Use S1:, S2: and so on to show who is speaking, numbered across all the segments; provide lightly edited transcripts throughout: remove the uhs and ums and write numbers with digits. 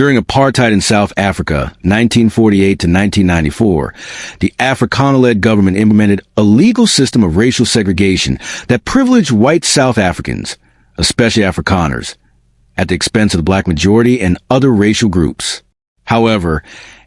S1: During apartheid in South Africa, 1948 to 1994, the Afrikaner-led government implemented a legal system of racial segregation that privileged white South Africans, especially Afrikaners, at the expense of the black majority and other racial groups. However,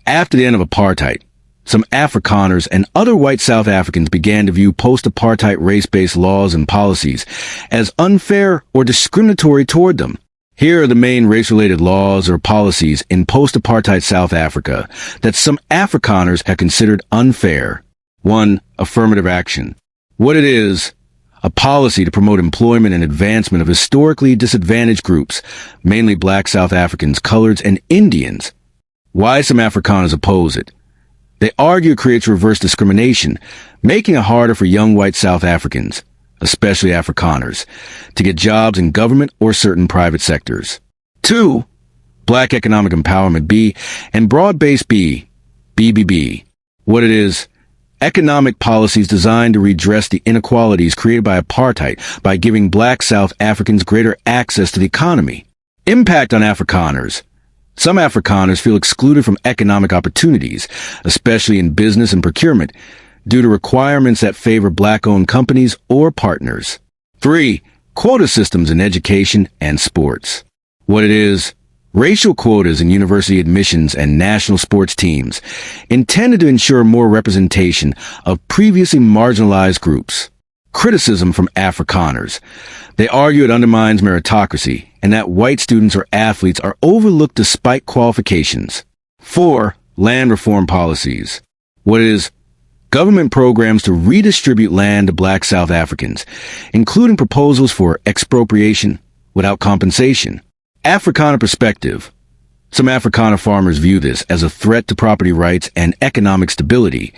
S1: after the end of apartheid, some Afrikaners and other white South Africans began to view post-apartheid race-based laws and policies as unfair or discriminatory toward them. Here are the main race-related laws or policies in post-apartheid South Africa that some Afrikaners have considered unfair. 1. Affirmative action. What it is: a policy to promote employment and advancement of historically disadvantaged groups, mainly black South Africans, coloreds, and Indians. Why some Afrikaners oppose it? They argue it creates reverse discrimination, making it harder for young white South Africans, especially Afrikaners, to get jobs in government or certain private sectors. 2. Black economic empowerment, B, and broad-based B, BBB. What it is: economic policies designed to redress the inequalities created by apartheid by giving black South Africans greater access to the economy. Impact on Afrikaners. Some Afrikaners feel excluded from economic opportunities, especially in business and procurement, due to requirements that favor black-owned companies or partners. 3. Quota systems in education and sports. What it is: racial quotas in university admissions and national sports teams, intended to ensure more representation of previously marginalized groups. Criticism from Afrikaners. They argue it undermines meritocracy and that white students or athletes are overlooked despite qualifications. 4. Land reform policies. What it is: government programs to redistribute land to black South Africans, including proposals for expropriation without compensation. Afrikaner perspective. Some Afrikaner farmers view this as a threat to property rights and economic stability,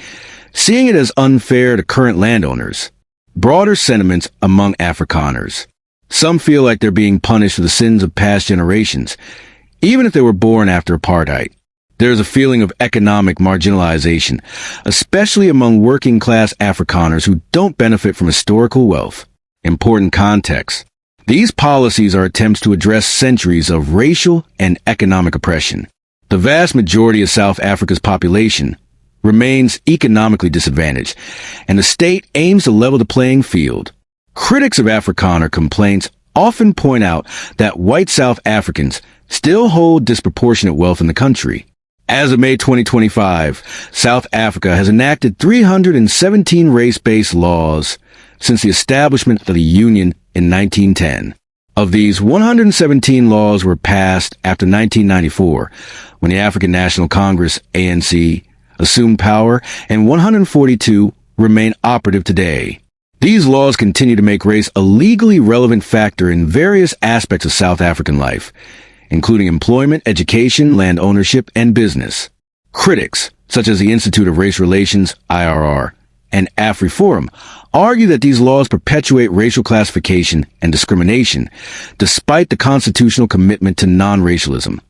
S1: seeing it as unfair to current landowners. Broader sentiments among Afrikaners. Some feel like they're being punished for the sins of past generations, even if they were born after apartheid. There is a feeling of economic marginalization, especially among working-class Afrikaners who don't benefit from historical wealth. Important context. These policies are attempts to address centuries of racial and economic oppression. The vast majority of South Africa's population remains economically disadvantaged, and the state aims to level the playing field. Critics of Afrikaner complaints often point out that white South Africans still hold disproportionate wealth in the country. As of May 2025, South Africa has enacted 317 race-based laws since the establishment of the Union in 1910. Of these, 117 laws were passed after 1994, when the African National Congress, ANC, assumed power, and 142 remain operative today. These laws continue to make race a legally relevant factor in various aspects of South African life, including employment, education, land ownership, and business. Critics, such as the Institute of Race Relations, IRR, and AfriForum, argue that these laws perpetuate racial classification and discrimination, despite the constitutional commitment to non-racialism.